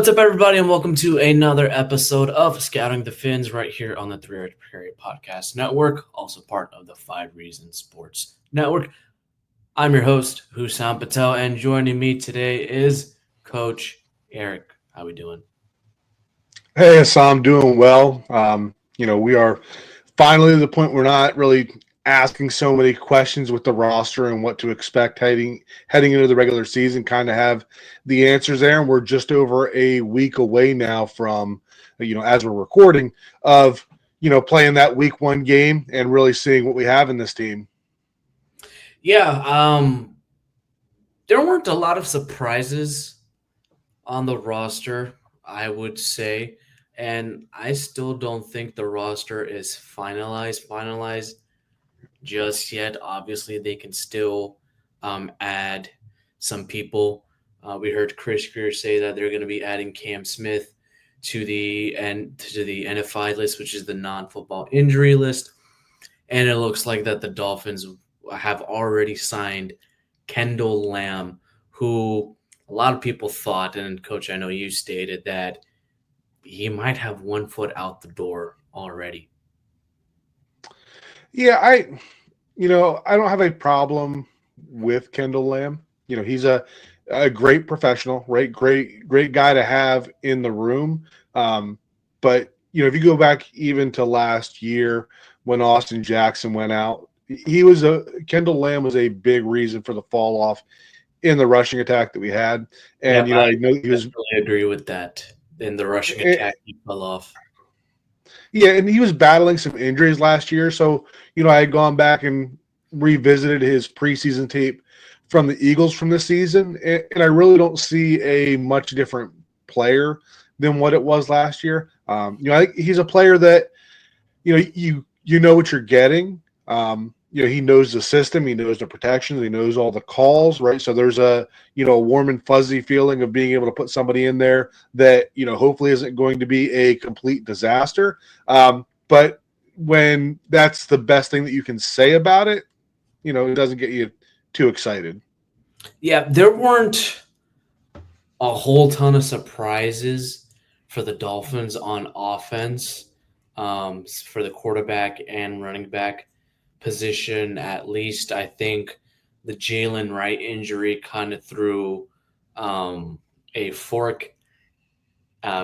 What's up, everybody, and welcome to another episode of Scouting the Fins right here on the Three Period Podcast Network, also part of the 5 Reasons Sports Network. I'm your host, Hussam Patel, and joining me today is Coach Eric. How we doing? Hey, Assam, doing well. We are finally to the point we're not really asking so many questions with the roster and what to expect heading into the regular season. Kind of have the answers there, and we're just over a week away now from, as we're recording, of playing that week 1 game and really seeing what we have in this team. Yeah, there weren't a lot of surprises on the roster, I would say, and I still don't think the roster is finalized just yet. Obviously, they can still add some people. We heard Chris Grier say that they're going to be adding Cam Smith to the NFI list, which is the non-football injury list, and it looks like that the Dolphins have already signed Kendall Lamb, who a lot of people thought, and Coach, I know you stated that he might have 1 foot out the door already. Yeah, I don't have a problem with Kendall Lamb. He's a great professional, right? Great guy to have in the room. But if you go back even to last year when Austin Jackson went out, Kendall Lamb was a big reason for the fall off in the rushing attack that we had. And Yeah, I know he was. I agree with that. In the rushing attack, he fell off. Yeah, and he was battling some injuries last year. So, I had gone back and revisited his preseason tape from the Eagles from this season, and I really don't see a much different player than what it was last year. I think he's a player that, you know what you're getting. He knows the system, he knows the protections, he knows all the calls, right? So there's a warm and fuzzy feeling of being able to put somebody in there that hopefully isn't going to be a complete disaster. But when that's the best thing that you can say about it, it doesn't get you too excited. Yeah, there weren't a whole ton of surprises for the Dolphins on offense, for the quarterback and running back position. At least I think the Jalen Wright injury kind of threw a fork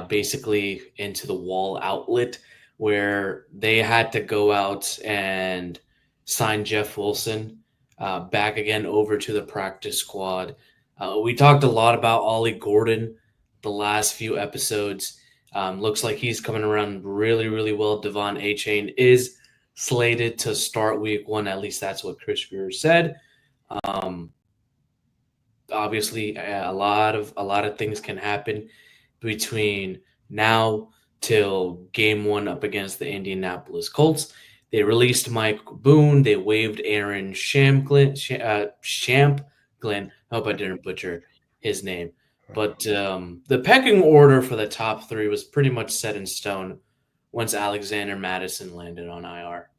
basically into the wall outlet where they had to go out and sign Jeff Wilson back again over to the practice squad. We talked a lot about Ollie Gordon the last few episodes. Looks like he's coming around really, really well. Devon Achane is slated to start week 1. At least that's what Chris Grier said. Obviously, a lot of things can happen between now till game 1 up against the Indianapolis Colts. They released Mike Boone. They waived Aaron Shampglin. I hope I didn't butcher his name. But the pecking order for the top 3 was pretty much set in stone once Alexander Madison landed on IR.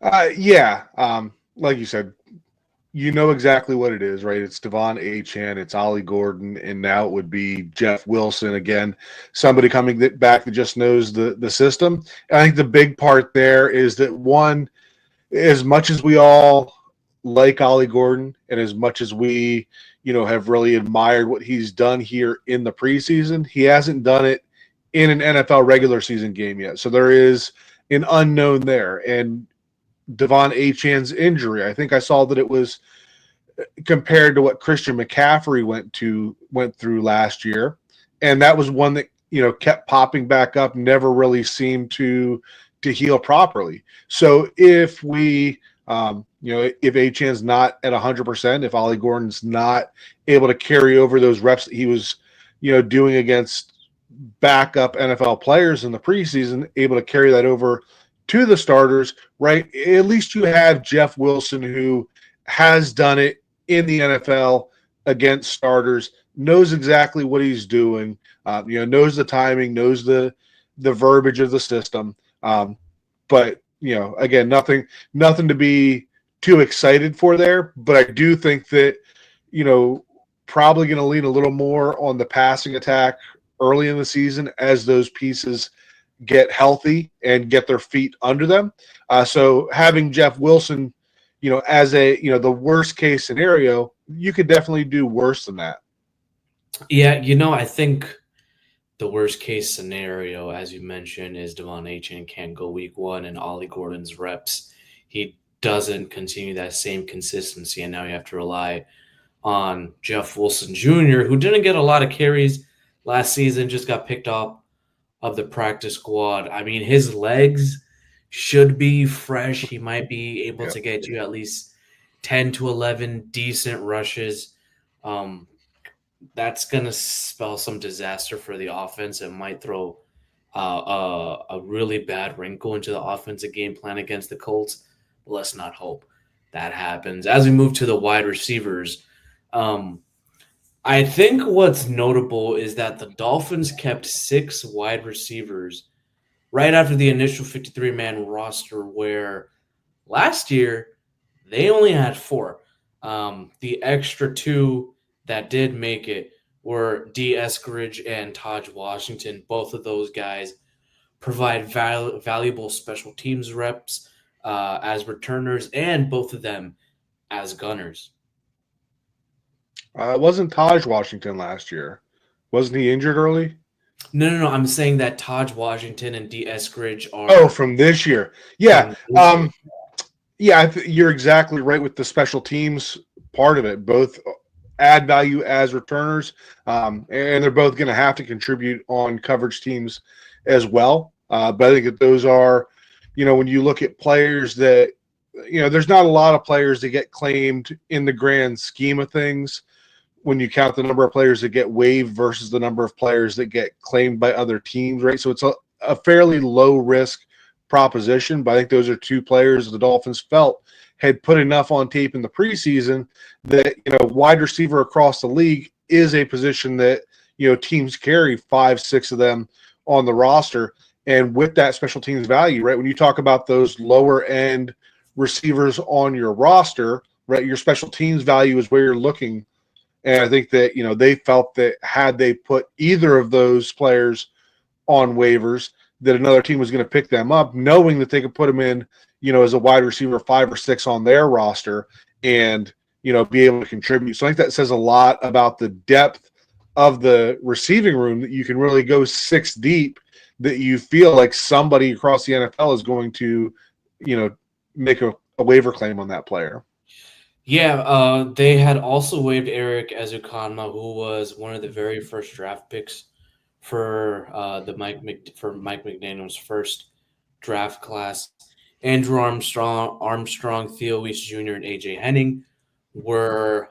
Like you said, you know exactly what it is, right? It's Devon Achane, it's Ollie Gordon, and now it would be Jeff Wilson again, somebody coming back that just knows the system. And I think the big part there is that, one, as much as we all like Ollie Gordon and as much as we, have really admired what he's done here in the preseason, he hasn't done it in an NFL regular season game yet. So there is an unknown there. And Devon Achane's injury, I think I saw that it was compared to what Christian McCaffrey went through last year, and that was one that kept popping back up, never really seemed to heal properly. So if we if Achane's not at 100%, if Ollie Gordon's not able to carry over those reps that he was doing against backup NFL players in the preseason, able to carry that over to the starters, right? At least you have Jeff Wilson, who has done it in the NFL against starters, knows exactly what he's doing, knows the timing, knows the verbiage of the system. But again, nothing to be too excited for there. But I do think that probably going to lean a little more on the passing attack early in the season as those pieces get healthy and get their feet under them. So having Jeff Wilson, as the worst case scenario, you could definitely do worse than that. Yeah, I think the worst case scenario, as you mentioned, is Devon Achane can't go week one and Ollie Gordon's reps. He doesn't continue that same consistency, and now you have to rely on Jeff Wilson Jr., who didn't get a lot of carries last season, just got picked up of the practice squad. I mean, his legs should be fresh. He might be able to get you at least 10 to 11 decent rushes. That's going to spell some disaster for the offense. It might throw a really bad wrinkle into the offensive game plan against the Colts. But let's not hope that happens. As we move to the wide receivers, I think what's notable is that the Dolphins kept 6 wide receivers right after the initial 53-man roster, where last year they only had 4. The extra 2 that did make it were D. Eskridge and Taj Washington. Both of those guys provide valuable special teams reps as returners, and both of them as gunners. It wasn't Taj Washington last year. Wasn't he injured early? No. I'm saying that Taj Washington and D. Eskridge are. Oh, from this year. Yeah. You're exactly right with the special teams part of it. Both add value as returners, and they're both going to have to contribute on coverage teams as well. But I think that those are, when you look at players that, there's not a lot of players that get claimed in the grand scheme of things when you count the number of players that get waived versus the number of players that get claimed by other teams, right? So it's a fairly low risk proposition, but I think those are 2 players the Dolphins felt had put enough on tape in the preseason that, wide receiver across the league is a position that, teams carry 5, 6 of them on the roster. And with that special teams value, right, when you talk about those lower end receivers on your roster, right, your special teams value is where you're looking. And I think that, they felt that had they put either of those players on waivers, that another team was going to pick them up, knowing that they could put them in, as a wide receiver 5 or 6 on their roster and, be able to contribute. So I think that says a lot about the depth of the receiving room, that you can really go 6 deep, that you feel like somebody across the NFL is going to, make a waiver claim on that player. Yeah, they had also waived Eric Ezukanma, who was one of the very first draft picks for Mike McDaniel's first draft class. Andrew Armstrong, Theo Weiss Jr., and AJ Henning were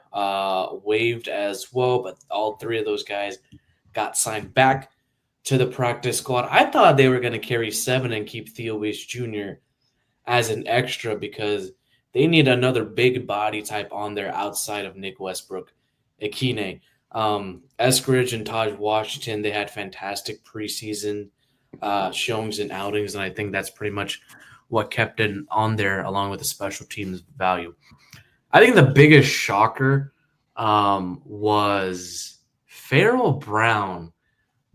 waived as well, but all 3 of those guys got signed back to the practice squad. I thought they were going to carry 7 and keep Theo Weiss Jr. as an extra because they need another big body type on there outside of Nick Westbrook, Akine. Eskridge and Taj Washington, they had fantastic preseason showings and outings, and I think that's pretty much what kept it on there along with the special teams value. I think the biggest shocker was Pharaoh Brown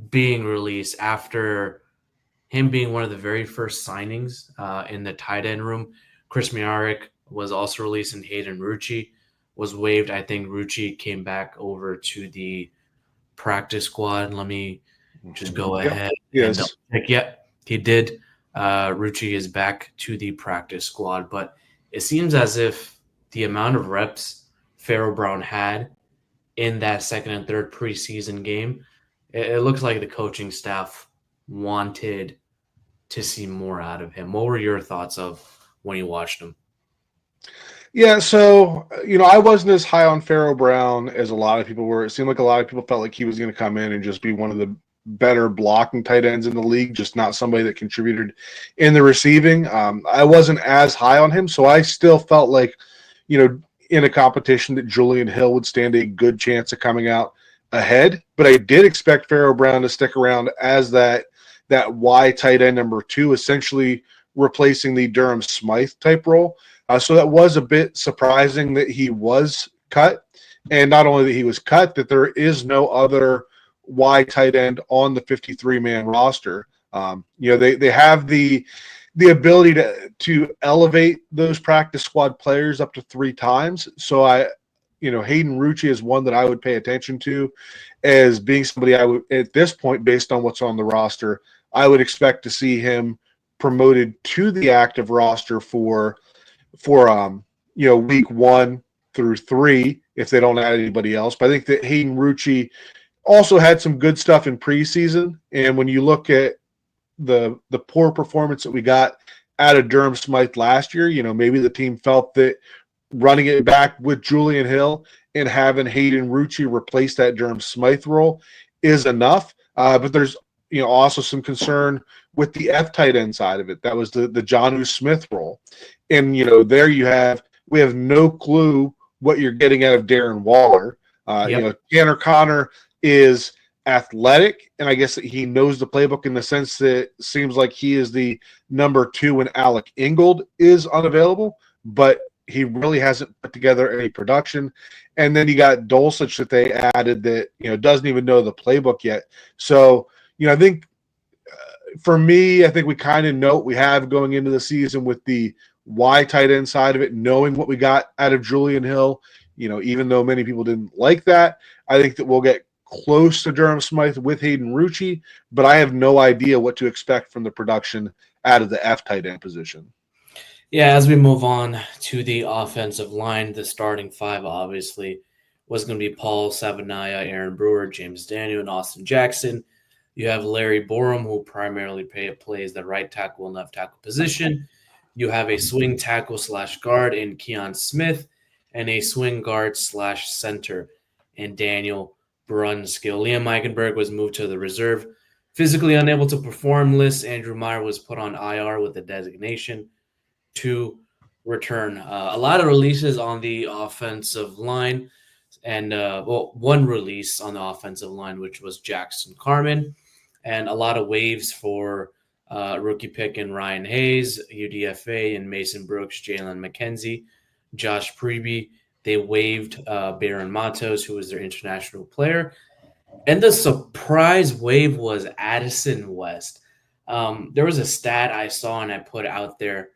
being released after him being one of the very first signings in the tight end room. Chris Miarek was also released, and Hayden Rucci was waived. I think Rucci came back over to the practice squad. Let me just go ahead. Yes. He did. Rucci is back to the practice squad, but it seems as if the amount of reps Pharaoh Brown had in that second and third preseason game, it looks like the coaching staff wanted to see more out of him. What were your thoughts of when you watched him? Yeah, so, I wasn't as high on Pharaoh Brown as a lot of people were. It seemed like a lot of people felt like he was going to come in and just be one of the better blocking tight ends in the league, just not somebody that contributed in the receiving. I wasn't as high on him, so I still felt like, in a competition that Julian Hill would stand a good chance of coming out ahead. But I did expect Pharaoh Brown to stick around as that Y tight end number 2, essentially replacing the Durham Smythe type role. So that was a bit surprising that he was cut. And not only that he was cut, that there is no other wide tight end on the 53-man roster. They have the ability to elevate those practice squad players up to 3 times. So Hayden Rucci is one that I would pay attention to as being somebody I would, at this point, based on what's on the roster, I would expect to see him promoted to the active roster for week 1 through 3 if they don't add anybody else. But I think that Hayden Rucci also had some good stuff in preseason. And when you look at the poor performance that we got out of Durham Smythe last year, maybe the team felt that running it back with Julian Hill and having Hayden Rucci replace that Durham Smythe role is enough. But there's also some concern with the F tight end side of it. That was the Jonnu Smith role. And there we have no clue what you're getting out of Darren Waller. Tanner Connor is athletic, and I guess that he knows the playbook in the sense that it seems like he is the number 2 when Alec Ingold is unavailable, but he really hasn't put together any production. And then you got Dulcich that they added that doesn't even know the playbook yet. So I think for me, I think we kind of know what we have going into the season with the Y tight end side of it, knowing what we got out of Julian Hill. Even though many people didn't like that, I think that we'll get close to Durham Smythe with Hayden Rucci, but I have no idea what to expect from the production out of the F tight end position. Yeah, as we move on to the offensive line, the starting 5 obviously was going to be Paul Savanaya, Aaron Brewer, James Daniel, and Austin Jackson. You have Larry Borum, who primarily plays the right tackle and left tackle position. You have a swing tackle / guard in Keon Smith and a swing guard / center in Daniel Brunskill. Liam Eichenberg was moved to the reserve. Physically unable to perform list, Andrew Meyer was put on IR with a designation to return. A lot of releases on the offensive line, and one release on the offensive line, which was Jackson Carman, and a lot of waves for rookie pick in Ryan Hayes, UDFA, and Mason Brooks, Jalen McKenzie, Josh Preby. They waived Baron Matos, who was their international player. And the surprise wave was Addison West. There was a stat I saw and I put out there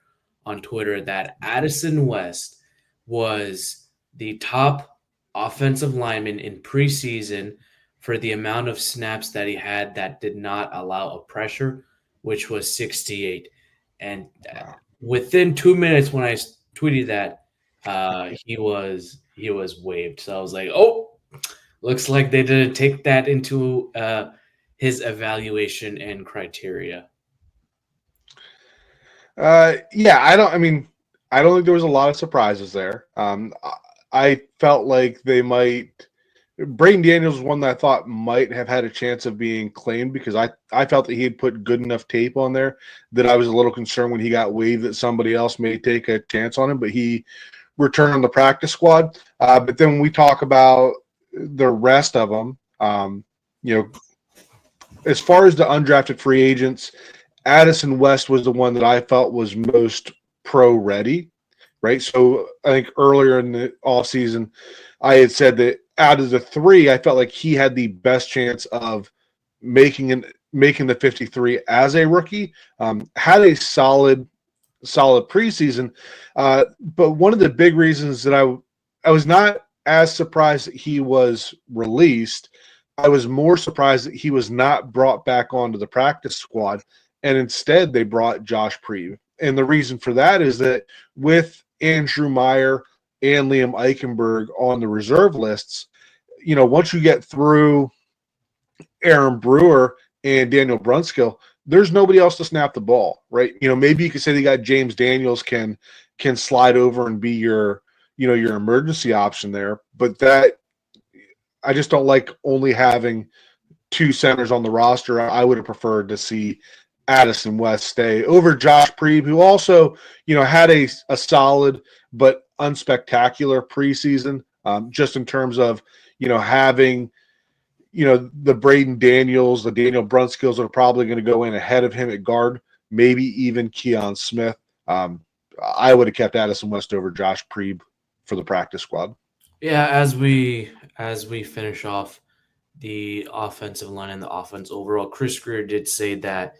on Twitter that Addison West was the top offensive lineman in preseason for the amount of snaps that he had that did not allow a pressure, which was 68. And within 2 minutes when I tweeted that, he was waived. So I was like, oh, looks like they didn't take that into his evaluation and criteria. I don't think there was a lot of surprises there. I felt like they might. Braden Daniels was one that I thought might have had a chance of being claimed because I felt that he had put good enough tape on there that I was a little concerned when he got waived that somebody else may take a chance on him, but he returned on the practice squad. But then when we talk about the rest of them, as far as the undrafted free agents, Addison West was the one that I felt was most pro-ready, right? So I think earlier in the offseason, I had said that out of the 3, I felt like he had the best chance of making the 53 as a rookie. Had a solid preseason, but one of the big reasons that I was not as surprised that he was released, I was more surprised that he was not brought back onto the practice squad. And instead, they brought Josh Prebe. And the reason for that is that with Andrew Meyer and Liam Eichenberg on the reserve lists, once you get through Aaron Brewer and Daniel Brunskill, there's nobody else to snap the ball, right? Maybe you could say they got James Daniels can slide over and be your emergency option there. But that, I just don't like only having 2 centers on the roster. I would have preferred to see Addison West stay over Josh Prebe, who also, had a solid but unspectacular preseason, just in terms of, having, the Braden Daniels, the Daniel Brunskills that are probably going to go in ahead of him at guard, maybe even Keon Smith. I would have kept Addison West over Josh Prebe for the practice squad. Yeah, as we finish off the offensive line and the offense overall, Chris Grier did say that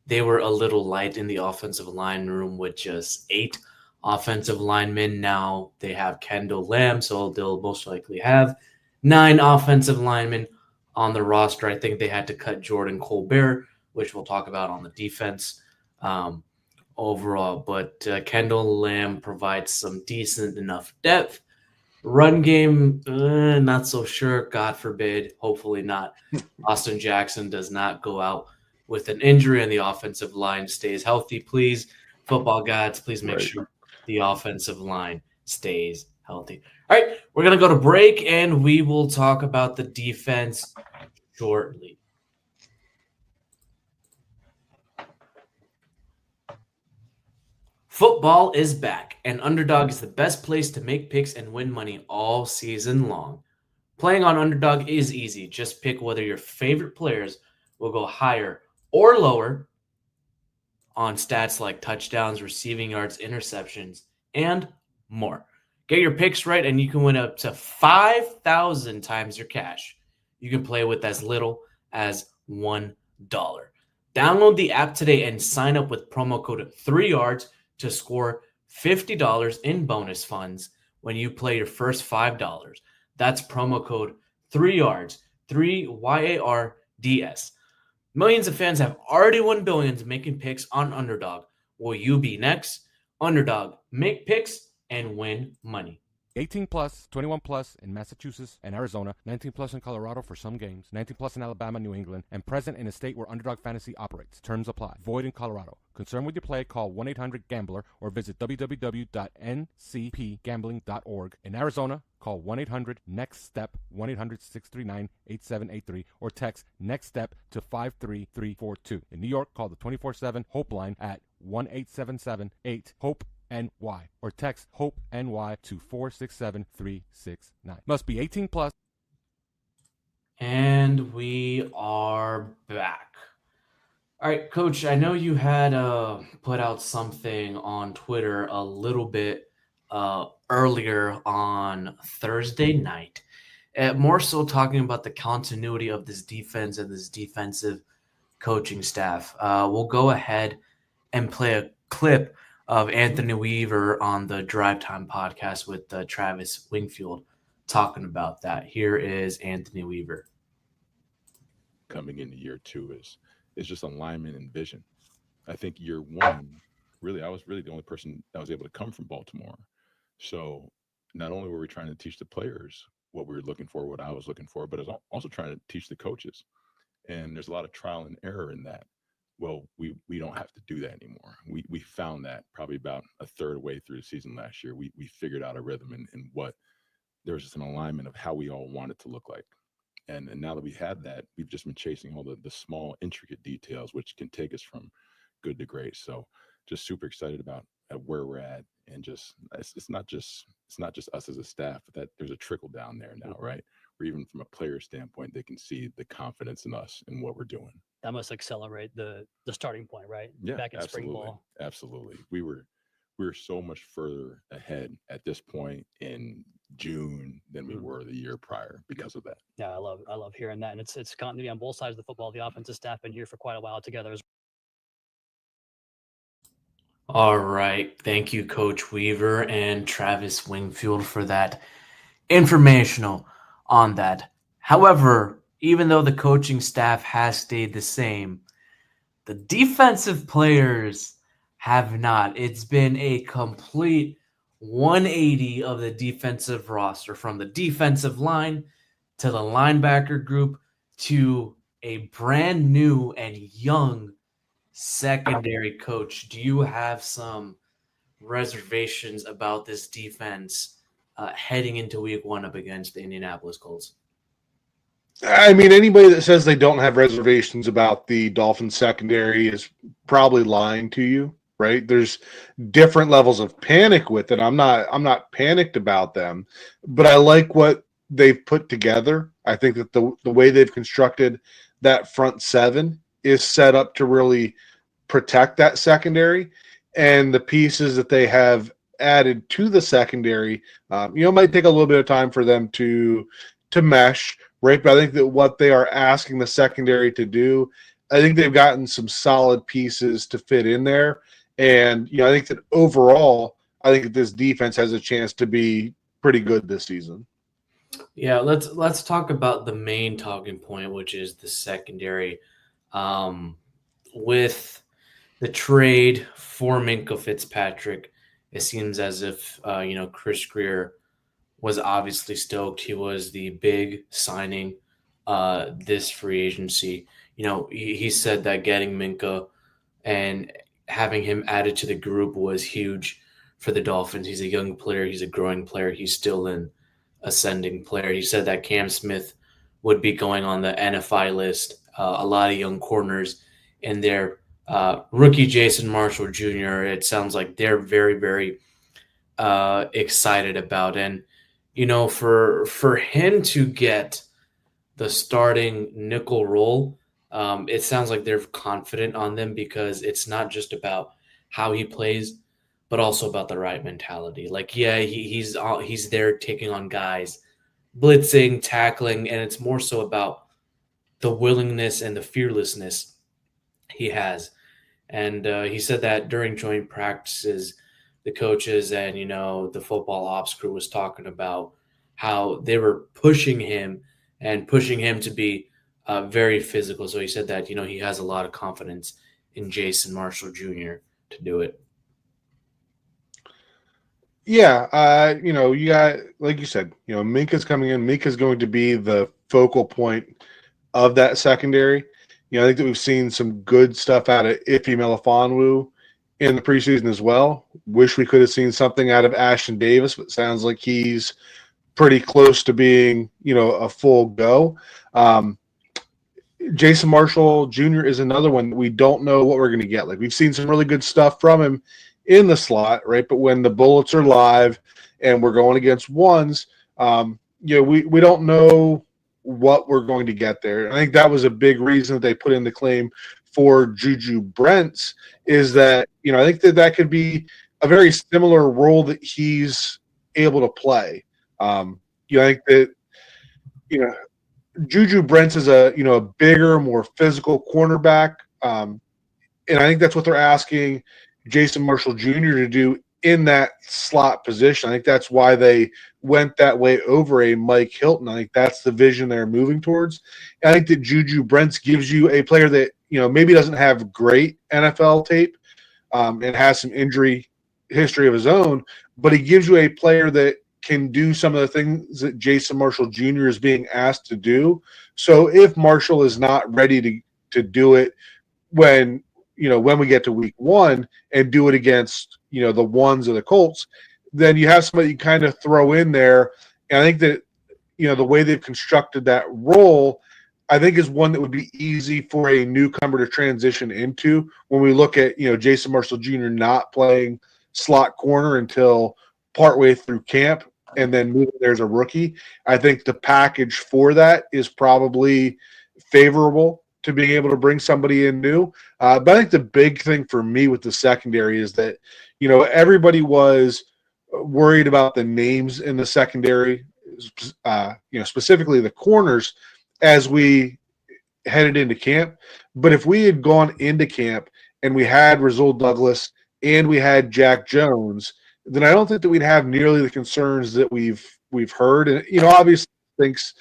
they were a little light in the offensive line room with just 8 offensive linemen. Now they have Kendall Lamb, so they'll most likely have 9 offensive linemen on the roster. I think they had to cut Jordan Colbert, which we'll talk about on the defense um, overall. But Kendall Lamb provides some decent enough depth. Run game, not so sure. God forbid. Hopefully not. Austin Jackson does not go out with an injury and the offensive line stays healthy. Please, football gods, please make Right. sure the offensive line stays healthy. All right, we're going to go to break and we will talk about the defense shortly. Football is back, and Underdog is the best place to make picks and win money all season long. Playing on Underdog is easy. Just pick whether your favorite players will go higher or lower on stats like touchdowns, receiving yards, interceptions, and more. Get your picks right, and you can win up to 5,000 times your cash. You can play with as little as $1. Download the app today and sign up with promo code 3yards to score $50 in bonus funds when you play your first $5. That's promo code 3yards, 3YARDS. Millions of fans have already won billions making picks on Underdog. Will you be next? Underdog, make picks and win money. 18 plus, 21 plus in Massachusetts and Arizona, 19 plus in Colorado for some games, 19 plus in Alabama, New England, and present in a state where Underdog Fantasy operates. Terms apply. Void in Colorado. Concerned with your play, call 1-800-GAMBLER or visit www.ncpgambling.org. In Arizona, call 1-800-NEXT-STEP, 1-800-639-8783, or text NEXT-STEP to 53342. In New York, call the 24/7 Hope line at 1-877-8-HOPE NY or text Hope NY to 467-369. Must be 18 plus. And we are back. All right, Coach, I know you had put out something on Twitter a little bit earlier on Thursday night, more so talking about the continuity of this defense and this defensive coaching staff. We'll go ahead and play a clip of Anthony Weaver on the Drive Time podcast with Travis Wingfield talking about that. Here is Anthony Weaver. Coming into year 2 is just alignment and vision. I think year 1, really, I was really the only person that was able to come from Baltimore. So not only were we trying to teach the players what we were looking for, what I was looking for, but I was also trying to teach the coaches. And there's a lot of trial and error in that. Well, we don't have to do that anymore. We found that probably about a third way through the season last year. We figured out a rhythm and what there was just an alignment of how we all want it to look like. And now that we had that, we've just been chasing all the small, intricate details, which can take us from good to great. So just super excited about at where we're at. And just it's not just us as a staff, but that there's a trickle down there now, right? Where even from a player standpoint, they can see the confidence in us and what we're doing. That must accelerate the starting point, right? Yeah, Back in absolutely. spring ball. Absolutely. We were so much further ahead at this point in June than we were the year prior because of that. Yeah, I love hearing that. And it's continuity on both sides of the football. The offensive staff been here for quite a while together. All right. Thank you, Coach Weaver and Travis Wingfield, for that informational on that. However, even though the coaching staff has stayed the same, the defensive players have not. It's been a complete 180 of the defensive roster, from the defensive line to the linebacker group to a brand new and young secondary coach. Do you have some reservations about this defense heading into week 1 up against the Indianapolis Colts? I mean, anybody that says they don't have reservations about the Dolphins secondary is probably lying to you, right? There's different levels of panic with it. I'm not panicked about them, but I like what they've put together. I think that the way they've constructed that front 7 is set up to really protect that secondary, and the pieces that they have added to the secondary. It might take a little bit of time for them to mesh, right? But I think that what they are asking the secondary to do, I think they've gotten some solid pieces to fit in there. And, I think that overall, I think that this defense has a chance to be pretty good this season. Yeah, let's talk about the main talking point, which is the secondary. With the trade for Minkah Fitzpatrick, it seems as if Chris Grier was obviously stoked. He was the big signing this free agency. He said that getting Minkah and having him added to the group was huge for the Dolphins. He's a young player. He's a growing player. He's still an ascending player. He said that Cam Smith would be going on the NFI list. A lot of young corners in there. Rookie Jason Marshall Jr., it sounds like they're very, very excited about. And, for him to get the starting nickel role, it sounds like they're confident on them because it's not just about how he plays, but also about the right mentality. Like, yeah, he's there taking on guys, blitzing, tackling, and it's more so about the willingness and the fearlessness he has. And he said that during joint practices, the coaches and the football ops crew was talking about how they were pushing him to be very physical. So he said that he has a lot of confidence in Jason Marshall Jr. to do it. Yeah, you got, like you said, Minka's coming in. Minka's going to be the focal point of that secondary. I think that we've seen some good stuff out of Ife Melifonwu in the preseason as well. Wish we could have seen something out of Ashton Davis, but sounds like he's pretty close to being, a full go. Jason Marshall Jr. is another one that we don't know what we're going to get. Like, we've seen some really good stuff from him in the slot, right? But when the bullets are live and we're going against ones, we don't know what we're going to get there. I think that was a big reason that they put in the claim for Juju Brents is that, I think that could be a very similar role that he's able to play. I think that, Juju Brents is a bigger, more physical cornerback. And I think that's what they're asking Jason Marshall Jr. to do in that slot position. I think that's why they went that way over a Mike Hilton. I think that's the vision they're moving towards. And I think that Juju Brents gives you a player that, maybe doesn't have great NFL tape and has some injury history of his own, but he gives you a player that can do some of the things that Jason Marshall Jr. is being asked to do. So if Marshall is not ready to do it when we get to week one and do it against, the ones or the Colts, then you have somebody you kind of throw in there. And I think that, the way they've constructed that role, I think is one that would be easy for a newcomer to transition into when we look at, Jason Marshall Jr. not playing slot corner until partway through camp and then there's a rookie. I think the package for that is probably favorable to being able to bring somebody in new. But I think the big thing for me with the secondary is that, everybody was worried about the names in the secondary, specifically the corners as we headed into camp. But if we had gone into camp and we had Rasul Douglas and we had Jack Jones, then I don't think that we'd have nearly the concerns that we've heard. And, obviously thinks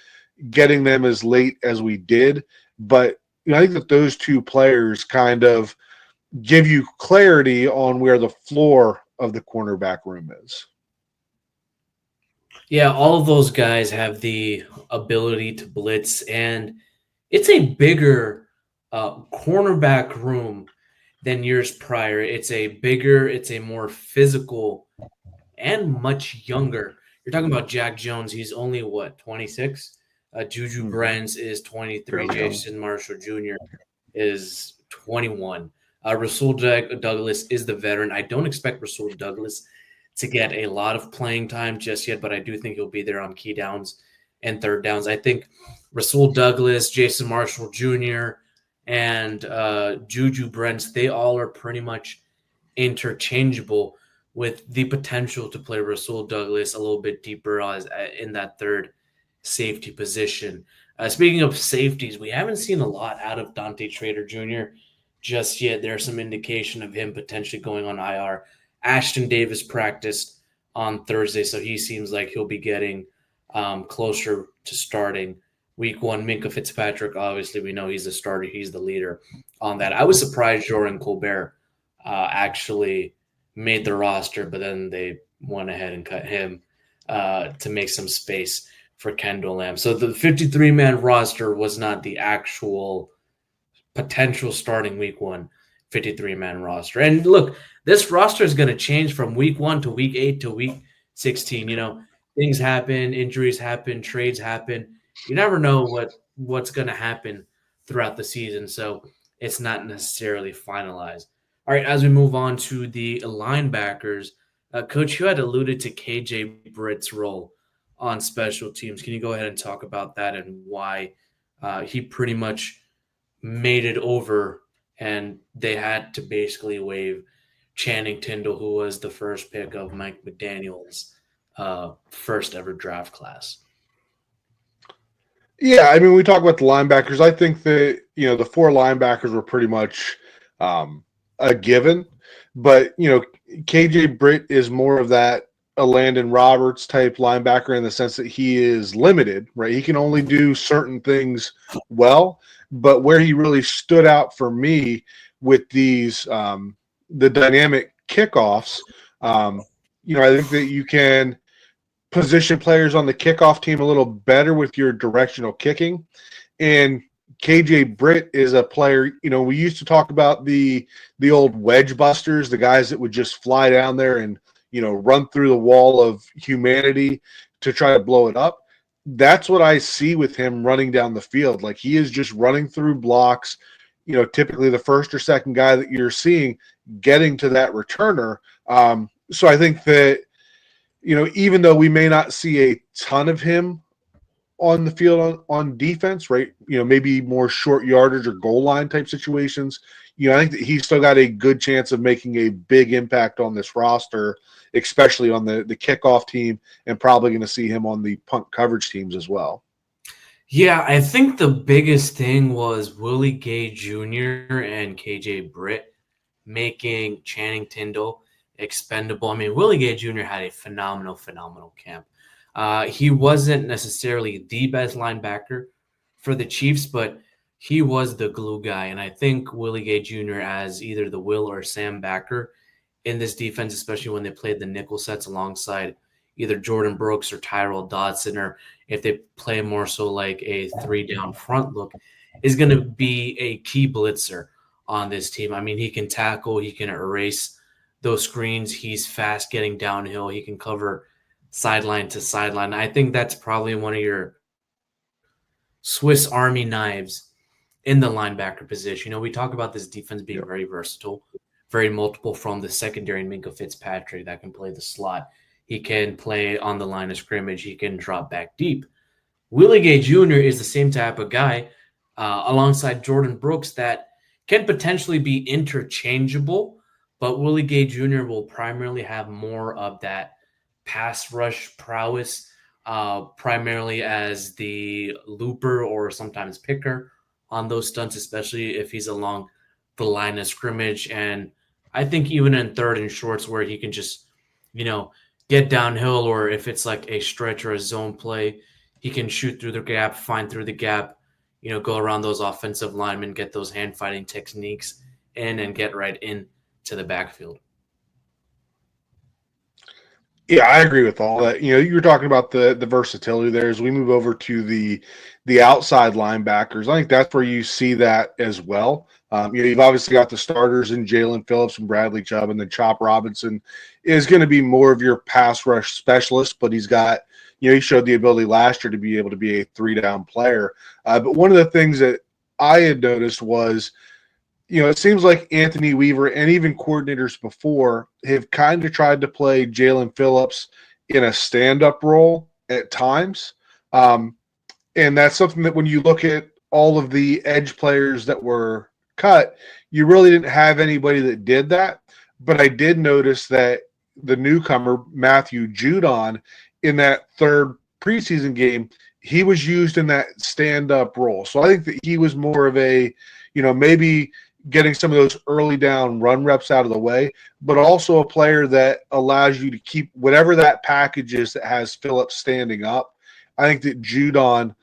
getting them as late as we did, but I think that those two players kind of give you clarity on where the floor of the cornerback room is. Yeah, all of those guys have the ability to blitz, and it's a bigger cornerback room than years prior. It's a more physical and much younger. You're talking about Jack Jones. He's only, 26? Juju Brents is 23. Jason Marshall Jr. is 21. Rasul Douglas is the veteran. I don't expect Rasul Douglas to get a lot of playing time just yet, but I do think he'll be there on key downs and third downs. I think Rasul Douglas, Jason Marshall Jr., and Juju Brents, they all are pretty much interchangeable. with the potential to play Rasul Douglas a little bit deeper in that third safety position. Speaking of safeties, we haven't seen a lot out of Dante Trader Jr. just yet. There's some indication of him potentially going on IR. Ashton Davis practiced on Thursday, so he seems like he'll be getting closer to starting week one. Minka Fitzpatrick, obviously, we know he's the starter. He's the leader on that. I was surprised Jordan Colbert actually made the roster, but then they went ahead and cut him to make some space for Kendall Lamb. So the 53-man roster was not the actual potential starting week one 53-man roster. And look, this roster is going to change from week 1 to week 8 to week 16. You know, things happen, injuries happen, trades happen. You never know what's going to happen throughout the season. So it's not necessarily finalized. All right, as we move on to the linebackers, Coach, you had alluded to KJ Britt's role on special teams. Can you go ahead and talk about that and why he pretty much made it over and they had to basically waive Channing Tindall, who was the first pick of Mike McDaniel's first ever draft class? Yeah, I mean, we talk about the linebackers. I think that, the 4 linebackers were pretty much a given, but, KJ Britt is more of that a Landon Roberts type linebacker in the sense that he is limited, right? He can only do certain things well, but where he really stood out for me with these, the dynamic kickoffs, I think that you can position players on the kickoff team a little better with your directional kicking. And KJ Britt is a player, we used to talk about the old wedge busters, the guys that would just fly down there and, run through the wall of humanity to try to blow it up. That's what I see with him running down the field. Like, he is just running through blocks, typically the first or second guy that you're seeing getting to that returner. So I think that, even though we may not see a ton of him on the field on defense, right? Maybe more short yardage or goal line type situations. I think that he's still got a good chance of making a big impact on this roster, especially on the kickoff team, and probably going to see him on the punt coverage teams as well. Yeah, I think the biggest thing was Willie Gay Jr. and KJ Britt making Channing Tindall expendable. I mean, Willie Gay Jr. had a phenomenal camp. He wasn't necessarily the best linebacker for the Chiefs, but he was the glue guy. And I think Willie Gay Jr. as either the Will or Sam backer in this defense, especially when they played the nickel sets alongside either Jordan Brooks or Tyrell Dodson, or if they play more so like a 3-down front look, is going to be a key blitzer on this team. I mean, he can tackle, he can erase those screens. He's fast getting downhill. He can cover sideline to sideline. I think that's probably one of your Swiss Army knives in the linebacker position. We talk about this defense being very versatile, very multiple, from the secondary, Minka Fitzpatrick that can play the slot. He can play on the line of scrimmage. He can drop back deep. Willie Gay Jr. is the same type of guy alongside Jordan Brooks that can potentially be interchangeable, but Willie Gay Jr. will primarily have more of that pass rush prowess, primarily as the looper or sometimes picker on those stunts, especially if he's along the line of scrimmage. And I think even in third and shorts where he can just, get downhill, or if it's like a stretch or a zone play, he can shoot through the gap, find through the gap, go around those offensive linemen, get those hand fighting techniques in and get right in to the backfield. Yeah, I agree with all that. You were talking about the versatility there. As we move over to the outside linebackers, I think that's where you see that as well. You've obviously got the starters in Jalen Phillips and Bradley Chubb, and then Chop Robinson is going to be more of your pass rush specialist, but he's got, he showed the ability last year to be able to be a 3-down player. But one of the things that I had noticed was, it seems like Anthony Weaver and even coordinators before have kind of tried to play Jalen Phillips in a stand-up role at times. And that's something that when you look at all of the edge players that were cut, you really didn't have anybody that did that. But I did notice that, the newcomer Matthew Judon in that third preseason game, he was used in that stand-up role. So I think that he was more of a, maybe getting some of those early down run reps out of the way, but also a player that allows you to keep whatever that package is that has Phillips standing up. I think that Judon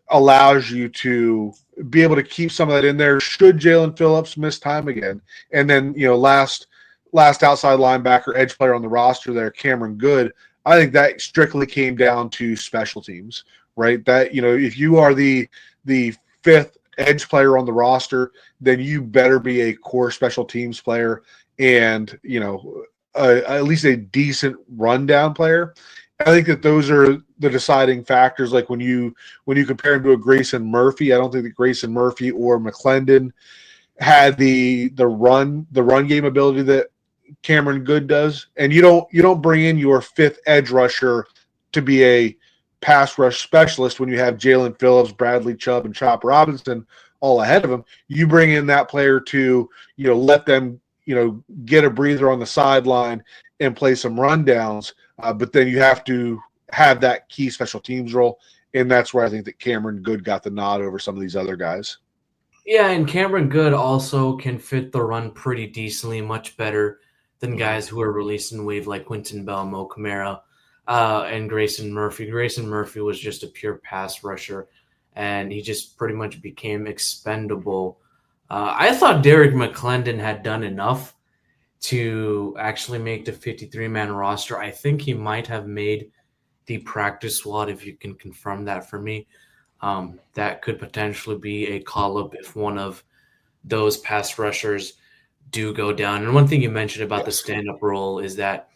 allows you to be able to keep some of that in there should Jalen Phillips miss time again. And then, last outside linebacker, edge player on the roster there, Cameron Good, I think that strictly came down to special teams, right? That, if you are the fifth edge player on the roster, then you better be a core special teams player and, at least a decent rundown player. I think that those are the deciding factors. Like when you compare him to a Grayson Murphy, I don't think that Grayson Murphy or McClendon had the run game ability that Cameron Good does. And you don't bring in your fifth edge rusher to be a pass rush specialist when you have Jalen Phillips, Bradley Chubb, and Chop Robinson all ahead of him. You bring in that player to let them get a breather on the sideline and play some rundowns. But then you have to have that key special teams role, and that's where I think that Cameron Good got the nod over some of these other guys. Yeah, and Cameron Good also can fit the run pretty decently, much better than guys who are released in wave like Quinton Bell, Mo Camara, and Grayson Murphy. Grayson Murphy was just a pure pass rusher, and he just pretty much became expendable. I thought Derek McClendon had done enough to actually make the 53-man roster. I think he might have made the practice squad, if you can confirm that for me. That could potentially be a call-up if one of those pass rushers do go down. And one thing you mentioned about the stand-up role is that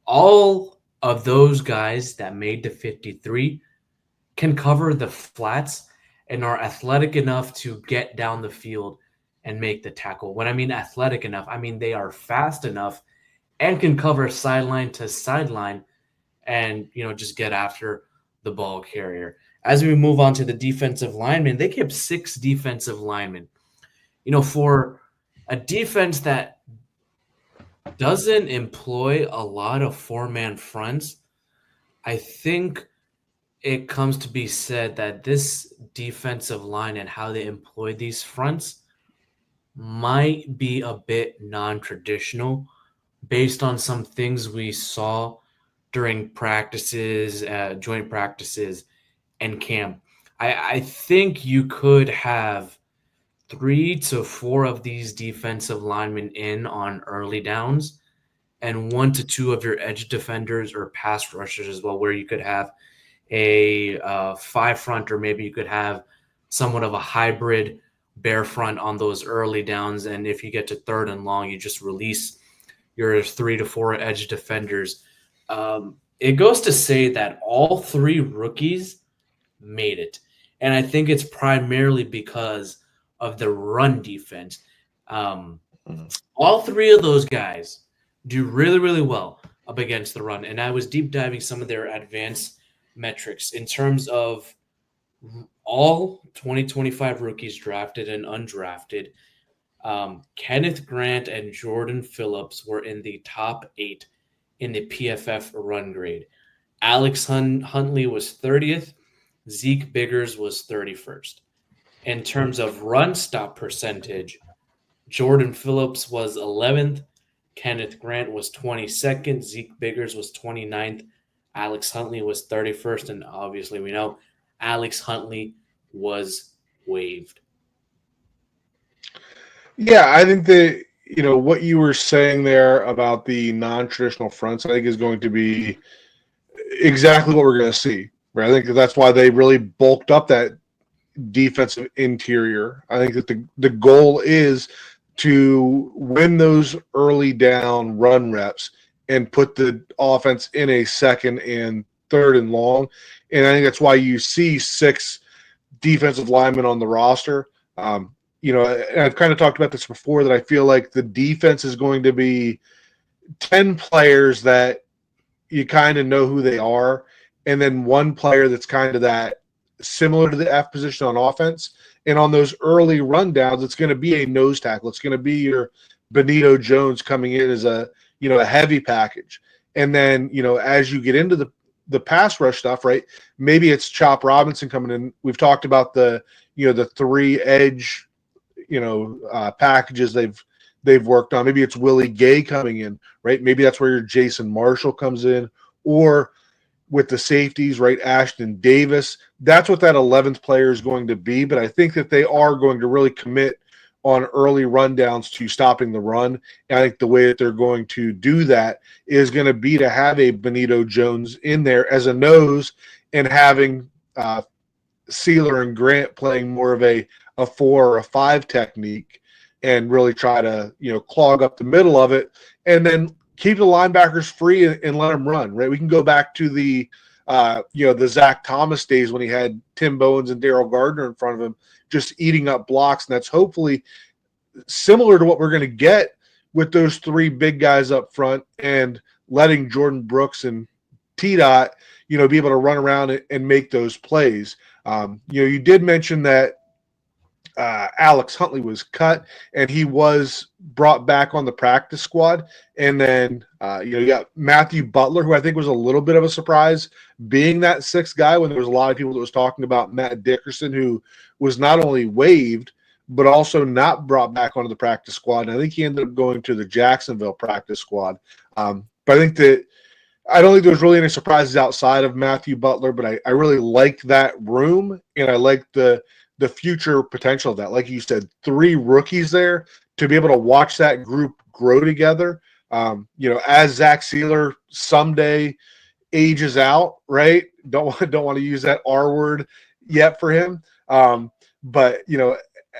all of those guys that made the 53 can cover the flats and are athletic enough to get down the field and make the tackle. When I mean athletic enough, I mean they are fast enough and can cover sideline to sideline and, just get after the ball carrier. As we move on to the defensive linemen, they kept 6 defensive linemen. For a defense that doesn't employ a lot of 4-man fronts, I think it comes to be said that this defensive line and how they employ these fronts might be a bit non-traditional based on some things we saw during practices, joint practices, and camp. I think you could have 3 to 4 of these defensive linemen in on early downs and 1 to 2 of your edge defenders or pass rushers as well, where you could have a 5 front, or maybe you could have somewhat of a hybrid bear front on those early downs. And if you get to 3rd and long, you just release your 3 to 4 edge defenders. It goes to say that all 3 rookies made it. And I think it's primarily because of the run defense. All 3 of those guys do really, really well up against the run. And I was deep diving some of their advanced metrics in terms of all 2025 rookies drafted and undrafted. Kenneth Grant and Jordan Phillips were in the top 8 in the PFF run grade. Alex Huntley was 30th. Zeke Biggers was 31st. In terms of run stop percentage, Jordan Phillips was 11th. Kenneth Grant was 22nd. Zeke Biggers was 29th. Alex Huntley was 31st. And obviously we know Alex Huntley was waived. Yeah, I think that, what you were saying there about the non-traditional fronts, I think is going to be exactly what we're going to see. Right? I think that's why they really bulked up that defensive interior. I think that the goal is to win those early down run reps and put the offense in a 2nd and 3rd and long. And I think that's why you see 6 defensive linemen on the roster. And I've kind of talked about this before, that I feel like the defense is going to be 10 players that you kind of know who they are, and then 1 player that's kind of that similar to the F position on offense. And on those early rundowns, it's going to be a nose tackle. It's going to be your Benito Jones coming in as a heavy package. And then, as you get into the pass rush stuff, right? Maybe it's Chop Robinson coming in. We've talked about the 3 edge, packages they've worked on. Maybe it's Willie Gay coming in, right? Maybe that's where your Jason Marshall comes in, or with the safeties, right? Ashton Davis. That's what that 11th player is going to be. But I think that they are going to really commit on early rundowns to stopping the run. And I think the way that they're going to do that is going to be to have a Benito Jones in there as a nose and having Sealer and Grant playing more of a 4 or a 5 technique and really try to, clog up the middle of it and then keep the linebackers free and let them run, right? We can go back to the Zach Thomas days when he had Tim Bowens and Daryl Gardner in front of him just eating up blocks. And that's hopefully similar to what we're going to get with those 3 big guys up front and letting Jordan Brooks and T-Dot, be able to run around and make those plays. You did mention that Alex Huntley was cut and he was brought back on the practice squad. And then, you got Matthew Butler, who I think was a little bit of a surprise being that 6th guy when there was a lot of people that was talking about Matt Dickerson, who was not only waived, but also not brought back onto the practice squad. And I think he ended up going to the Jacksonville practice squad. But I don't think there was really any surprises outside of Matthew Butler, but I really liked that room and I liked the future potential of that. Like you said, 3 rookies there to be able to watch that group grow together. As Zach Sealer someday ages out, right? Don't want to use that R word yet for him. But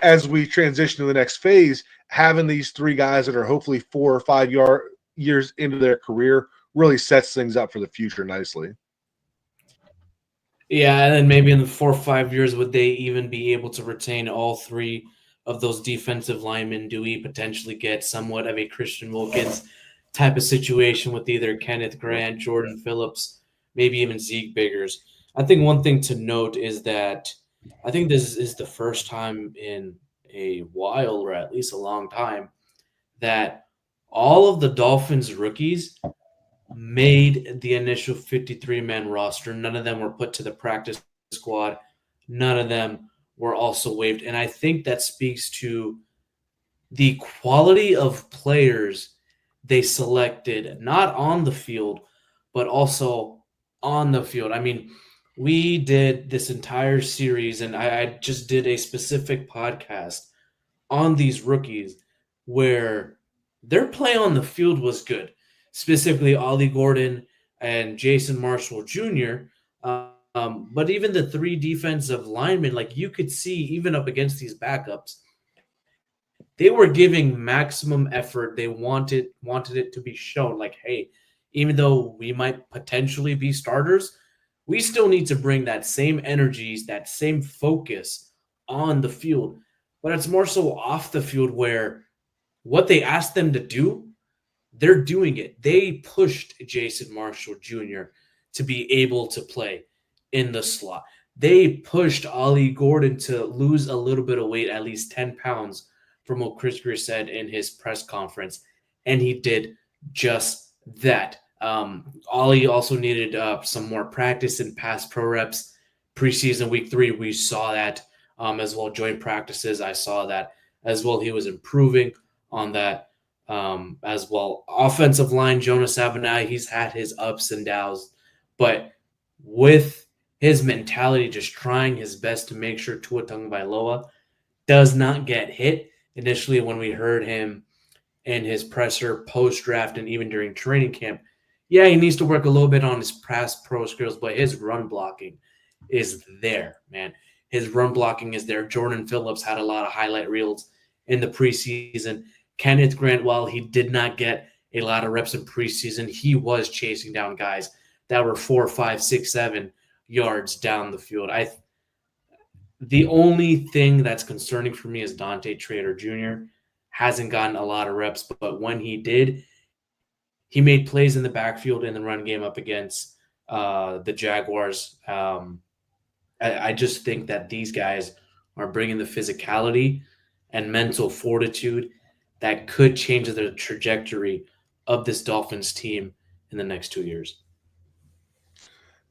as we transition to the next phase, having these 3 guys that are hopefully 4 or 5 years into their career really sets things up for the future nicely. Yeah, and then maybe in the 4 or 5 years, would they even be able to retain all 3 of those defensive linemen? Do we potentially get somewhat of a Christian Wilkins type of situation with either Kenneth Grant, Jordan Phillips, maybe even Zeke Biggers? I think one thing to note is that I think this is the first time in a while, or at least a long time, that all of the Dolphins rookies made the initial 53-man roster. None of them were put to the practice squad. None of them were also waived. And I think that speaks to the quality of players they selected, not on the field, but also on the field. I mean, we did this entire series, and I just did a specific podcast on these rookies where their play on the field was good. Specifically, Ollie Gordon and Jason Marshall Jr. But even the 3 defensive linemen, like you could see, even up against these backups, they were giving maximum effort. They wanted it to be shown, like, hey, even though we might potentially be starters, we still need to bring that same energies, that same focus on the field. But it's more so off the field where what they asked them to do, they're doing it. They pushed Jason Marshall Jr. to be able to play in the slot. They pushed Ollie Gordon to lose a little bit of weight, at least 10 pounds, from what Chris Grier said in his press conference. And he did just that. Ollie also needed some more practice and pass pro reps. Preseason week 3, we saw that as well. Joint practices, I saw that as well. He was improving on that as well. Offensive line, Jonas Avenai, he's had his ups and downs, but with his mentality, just trying his best to make sure Tua Tagovailoa does not get hit. Initially, when we heard him in his presser post-draft and even during training camp, yeah, he needs to work a little bit on his pass pro skills, but his run blocking is there, man. His run blocking is there. Jordan Phillips had a lot of highlight reels in the preseason. Kenneth Grant, while he did not get a lot of reps in preseason, he was chasing down guys that were 4, 5, 6, 7 yards down the field. The only thing that's concerning for me is Dante Trader Jr. hasn't gotten a lot of reps, but when he did, he made plays in the backfield in the run game up against the Jaguars. I just think that these guys are bringing the physicality and mental fortitude that could change the trajectory of this Dolphins team in the next 2 years.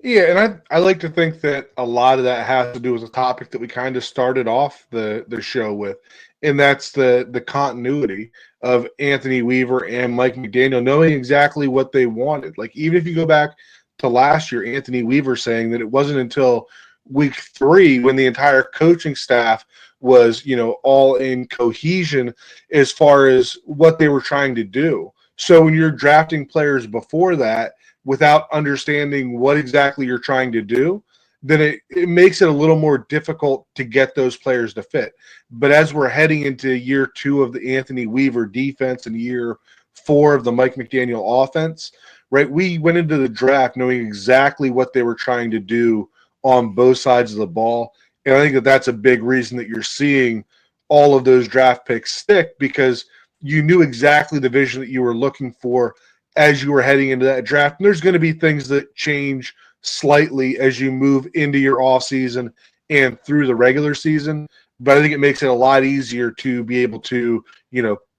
Yeah, and I like to think that a lot of that has to do with the topic that we kind of started off the show with, and that's the continuity of Anthony Weaver and Mike McDaniel knowing exactly what they wanted. Like even if you go back to last year, Anthony Weaver saying that it wasn't until week 3 when the entire coaching staff was, all in cohesion as far as what they were trying to do. So when you're drafting players before that without understanding what exactly you're trying to do, then it makes it a little more difficult to get those players to fit. But as we're heading into year 2 of the Anthony Weaver defense and year 4 of the Mike McDaniel offense, right, we went into the draft knowing exactly what they were trying to do on both sides of the ball. And I think that that's a big reason that you're seeing all of those draft picks stick, because you knew exactly the vision that you were looking for as you were heading into that draft. And there's going to be things that change slightly as you move into your offseason and through the regular season. But I think it makes it a lot easier to be able to,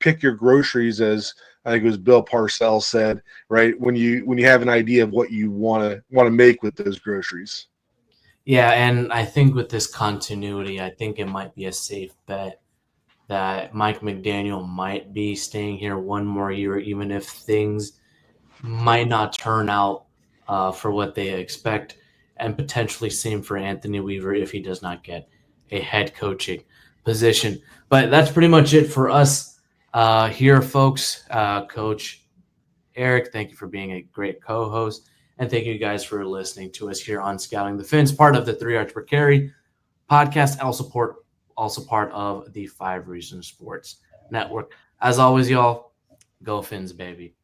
pick your groceries, as I think it was Bill Parcells said, right? When you have an idea of what you want to make with those groceries. Yeah, and I think with this continuity, I think it might be a safe bet that Mike McDaniel might be staying here one more year, even if things might not turn out for what they expect, and potentially same for Anthony Weaver if he does not get a head coaching position. But that's pretty much it for us here, folks. Coach Eric, thank you for being a great co-host, and thank you guys for listening to us here on Scouting the Fins, part of the 3 Yards Per Carry podcast, also part of the 5 Reasons Sports Network. As always, y'all, go Fins, baby.